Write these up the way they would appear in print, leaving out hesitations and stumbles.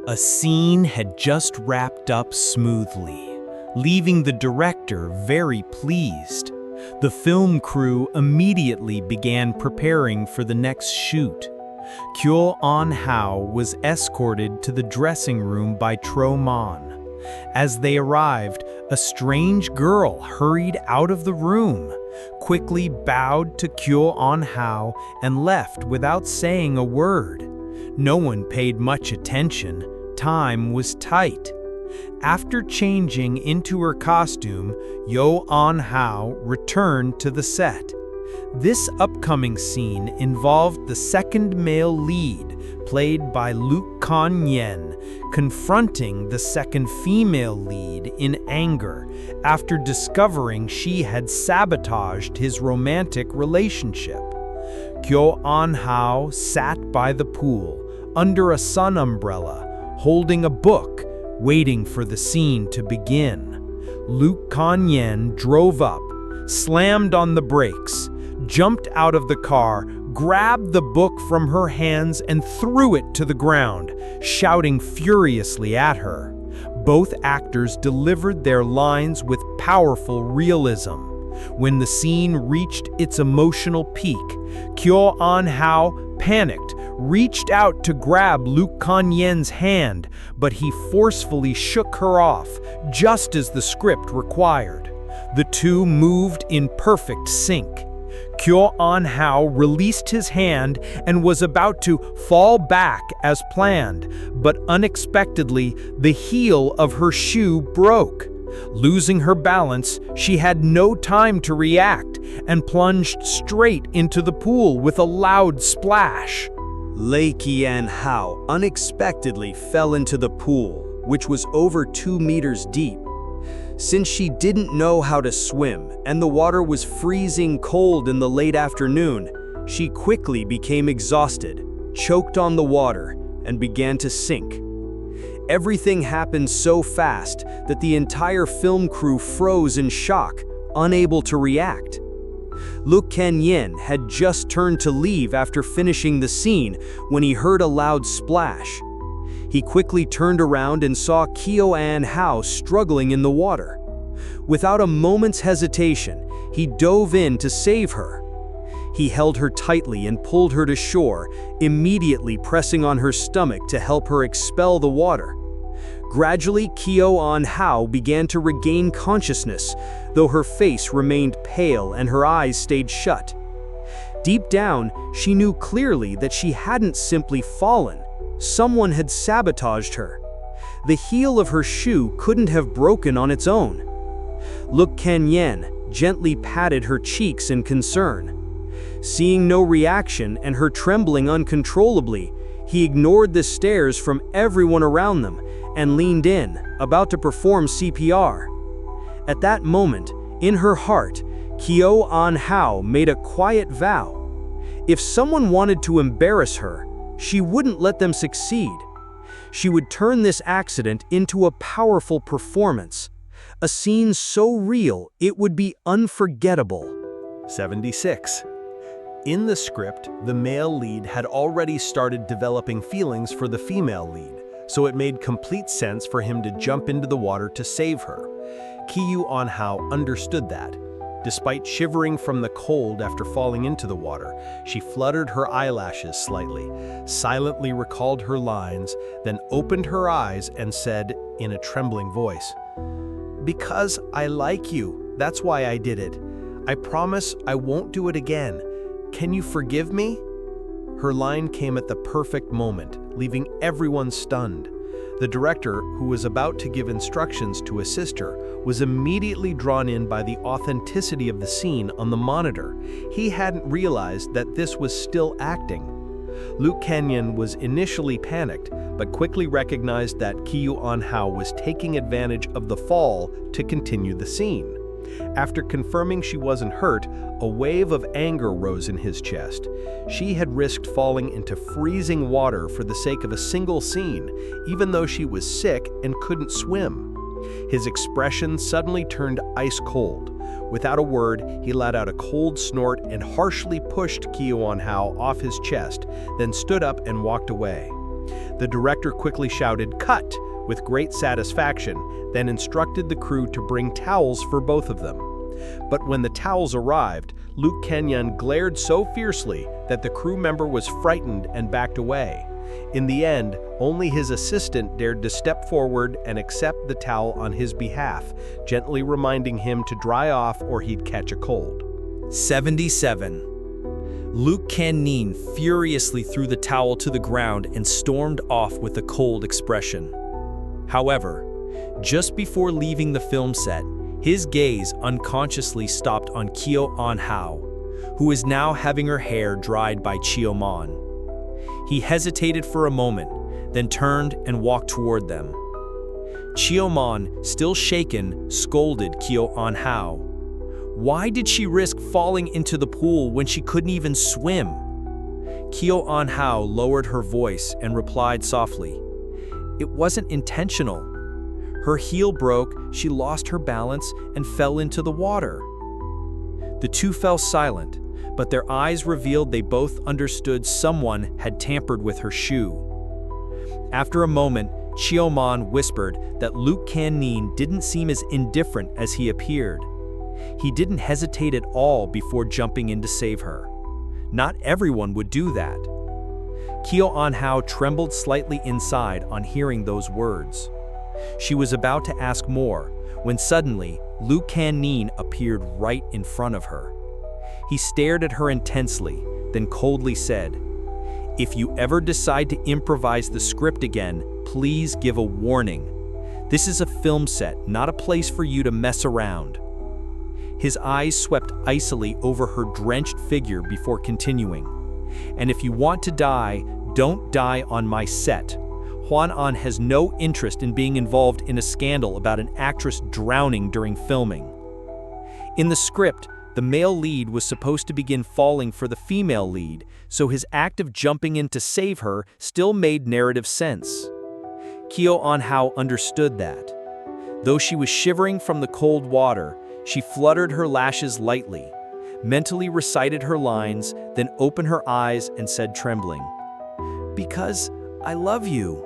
A scene had just wrapped up smoothly, leaving the director very pleased. The film crew immediately began preparing for the next shoot. Kieu An Hao was escorted to the dressing room by Man. As they arrived, a strange girl hurried out of the room, quickly bowed to Kieu An Hao, and left without saying a word. No one paid much attention. Time was tight. After changing into her costume, Kieu An Hao returned to the set. This upcoming scene involved the second male lead, played by Luc Can Nien, confronting the second female lead in anger after discovering she had sabotaged his romantic relationship. Kieu An Hao sat by the pool, under a sun umbrella, holding a book, waiting for the scene to begin. Luc Can Nien drove up, slammed on the brakes, jumped out of the car, grabbed the book from her hands and threw it to the ground, shouting furiously at her. Both actors delivered their lines with powerful realism. When the scene reached its emotional peak, Kieu An Hao panicked, reached out to grab Luc Can Nien's hand, but he forcefully shook her off, just as the script required. The two moved in perfect sync. Kieu An Hao released his hand and was about to fall back as planned, but unexpectedly, the heel of her shoe broke. Losing her balance, she had no time to react and plunged straight into the pool with a loud splash. Luc Can Hao unexpectedly fell into the pool, which was over 2 meters deep. Since she didn't know how to swim and the water was freezing cold in the late afternoon, she quickly became exhausted, choked on the water, and began to sink. Everything happened so fast that the entire film crew froze in shock, unable to react. Luc Can Nien had just turned to leave after finishing the scene when he heard a loud splash. He quickly turned around and saw Kieu An Hao struggling in the water. Without a moment's hesitation, he dove in to save her. He held her tightly and pulled her to shore, immediately pressing on her stomach to help her expel the water. Gradually, Kieu An Hao began to regain consciousness, though her face remained pale and her eyes stayed shut. Deep down, she knew clearly that she hadn't simply fallen. Someone had sabotaged her. The heel of her shoe couldn't have broken on its own. Luc Can Nien gently patted her cheeks in concern. Seeing no reaction and her trembling uncontrollably, he ignored the stares from everyone around them and leaned in, about to perform CPR. At that moment, in her heart, Kieu An Hao made a quiet vow. If someone wanted to embarrass her, she wouldn't let them succeed. She would turn this accident into a powerful performance, a scene so real it would be unforgettable. 76. In the script, the male lead had already started developing feelings for the female lead, so it made complete sense for him to jump into the water to save her. Kieu An Hao understood that. Despite shivering from the cold after falling into the water, she fluttered her eyelashes slightly, silently recalled her lines, then opened her eyes and said in a trembling voice, "Because I like you, that's why I did it. I promise I won't do it again. Can you forgive me?" Her line came at the perfect moment, leaving everyone stunned. The director, who was about to give instructions to assist her, was immediately drawn in by the authenticity of the scene on the monitor. He hadn't realized that this was still acting. Luc Can Nien was initially panicked, but quickly recognized that Kieu An Hao was taking advantage of the fall to continue the scene. After confirming she wasn't hurt, a wave of anger rose in his chest. She had risked falling into freezing water for the sake of a single scene, even though she was sick and couldn't swim. His expression suddenly turned ice cold. Without a word, he let out a cold snort and harshly pushed Kieu An Hao off his chest, then stood up and walked away. The director quickly shouted, "Cut!" with great satisfaction, then instructed the crew to bring towels for both of them. But when the towels arrived, Luc Can Nien glared so fiercely that the crew member was frightened and backed away. In the end, only his assistant dared to step forward and accept the towel on his behalf, gently reminding him to dry off or he'd catch a cold. 77. Luc Can Nien furiously threw the towel to the ground and stormed off with a cold expression. However, just before leaving the film set, his gaze unconsciously stopped on Kieu An Hao, who is now having her hair dried by Kieu Man. He hesitated for a moment, then turned and walked toward them. Kieu Man, still shaken, scolded Kieu An Hao. Why did she risk falling into the pool when she couldn't even swim? Kieu An Hao lowered her voice and replied softly, "It wasn't intentional. Her heel broke, she lost her balance, and fell into the water." The two fell silent, but their eyes revealed they both understood someone had tampered with her shoe. After a moment, Kieu Man whispered that Luc Can Nien didn't seem as indifferent as he appeared. He didn't hesitate at all before jumping in to save her. Not everyone would do that. Kieu An Hao trembled slightly inside on hearing those words. She was about to ask more, when suddenly, Luc Can Nien appeared right in front of her. He stared at her intensely, then coldly said, "If you ever decide to improvise the script again, please give a warning. This is a film set, not a place for you to mess around." His eyes swept icily over her drenched figure before continuing. "And if you want to die, don't die on my set. Huan An has no interest in being involved in a scandal about an actress drowning during filming." In the script, the male lead was supposed to begin falling for the female lead, so his act of jumping in to save her still made narrative sense. Kieu An Hao understood that. Though she was shivering from the cold water, she fluttered her lashes lightly, mentally recited her lines, then opened her eyes and said, trembling, "Because I love you.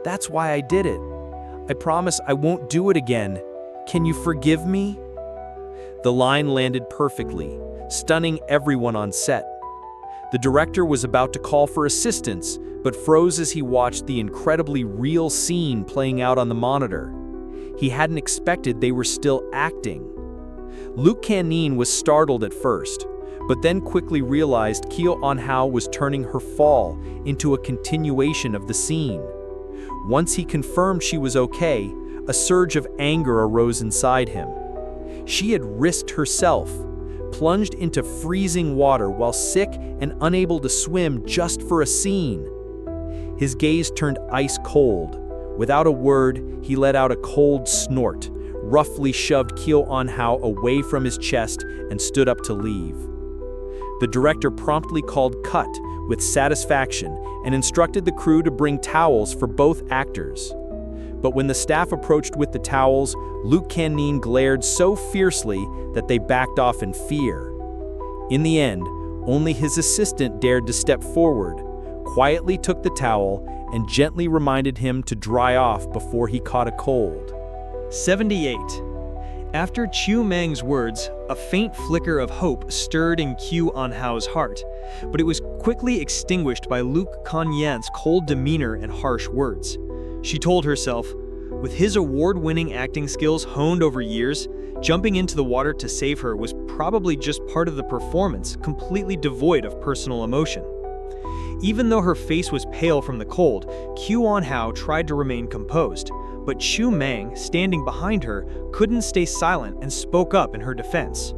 That's why I did it. I promise I won't do it again. Can you forgive me?" The line landed perfectly, stunning everyone on set. The director was about to call for assistance, but froze as he watched the incredibly real scene playing out on the monitor. He hadn't expected they were still acting. Luc Can Nien was startled at first, but then quickly realized Kieu An Hao was turning her fall into a continuation of the scene. Once he confirmed she was okay, a surge of anger arose inside him. She had risked herself, plunged into freezing water while sick and unable to swim just for a scene. His gaze turned ice cold. Without a word, he let out a cold snort, roughly shoved Kieu An Hao away from his chest and stood up to leave. The director promptly called cut with satisfaction and instructed the crew to bring towels for both actors. But when the staff approached with the towels, Luc Can Nien glared so fiercely that they backed off in fear. In the end, only his assistant dared to step forward, quietly took the towel, and gently reminded him to dry off before he caught a cold. 78. After Chu Meng's words, a faint flicker of hope stirred in Kieu An Hao's heart, but it was quickly extinguished by Luc Can Nien's cold demeanor and harsh words. She told herself, with his award-winning acting skills honed over years, jumping into the water to save her was probably just part of the performance, completely devoid of personal emotion. Even though her face was pale from the cold, Kieu An Hao tried to remain composed, but Chu Meng, standing behind her, couldn't stay silent and spoke up in her defense.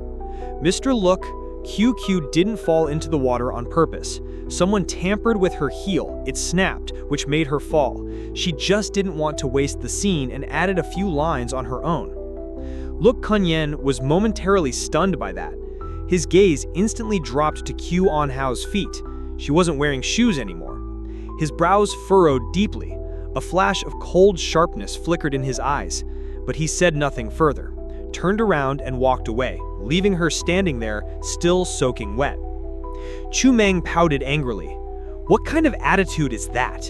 "Mr. Luc, Kieu didn't fall into the water on purpose. Someone tampered with her heel, it snapped, which made her fall. She just didn't want to waste the scene and added a few lines on her own." Luc Can Nien was momentarily stunned by that. His gaze instantly dropped to Kieu An Hao's feet. She wasn't wearing shoes anymore. His brows furrowed deeply. A flash of cold sharpness flickered in his eyes, but he said nothing further, turned around and walked away, leaving her standing there, still soaking wet. Chu Meng pouted angrily. "What kind of attitude is that?"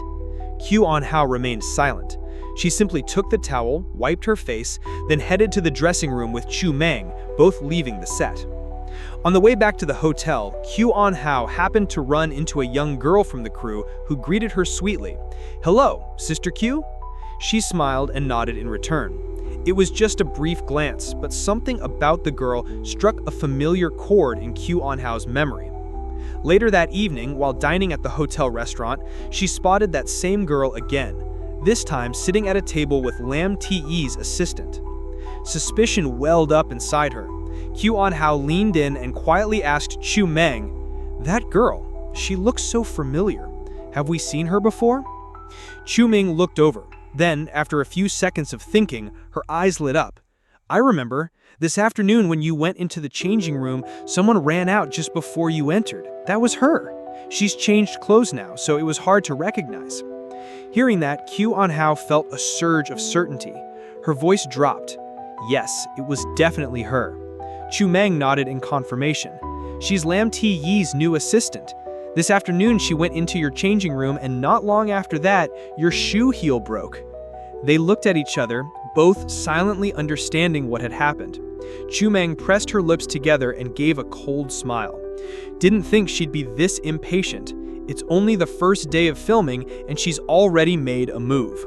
Kieu An Hao remained silent. She simply took the towel, wiped her face, then headed to the dressing room with Chu Meng, both leaving the set. On the way back to the hotel, Kieu An Hao happened to run into a young girl from the crew who greeted her sweetly. "Hello, Sister Kieu?" She smiled and nodded in return. It was just a brief glance, but something about the girl struck a familiar chord in Kieu An Hao's memory. Later that evening, while dining at the hotel restaurant, she spotted that same girl again, this time sitting at a table with Lam Te's assistant. Suspicion welled up inside her. Kieu An Hao leaned in and quietly asked Chu Meng, "That girl, she looks so familiar. Have we seen her before?" Chu Meng looked over. Then, after a few seconds of thinking, her eyes lit up. "I remember. This afternoon when you went into the changing room, someone ran out just before you entered. That was her. She's changed clothes now, so it was hard to recognize." Hearing that, Kieu An Hao felt a surge of certainty. Her voice dropped. Yes, it was definitely her. Chu Meng nodded in confirmation. "She's Lam Te's new assistant. This afternoon she went into your changing room, and not long after that, your shoe heel broke." They looked at each other, both silently understanding what had happened. Chu Meng pressed her lips together and gave a cold smile. Didn't think she'd be this impatient. It's only the first day of filming, and she's already made a move.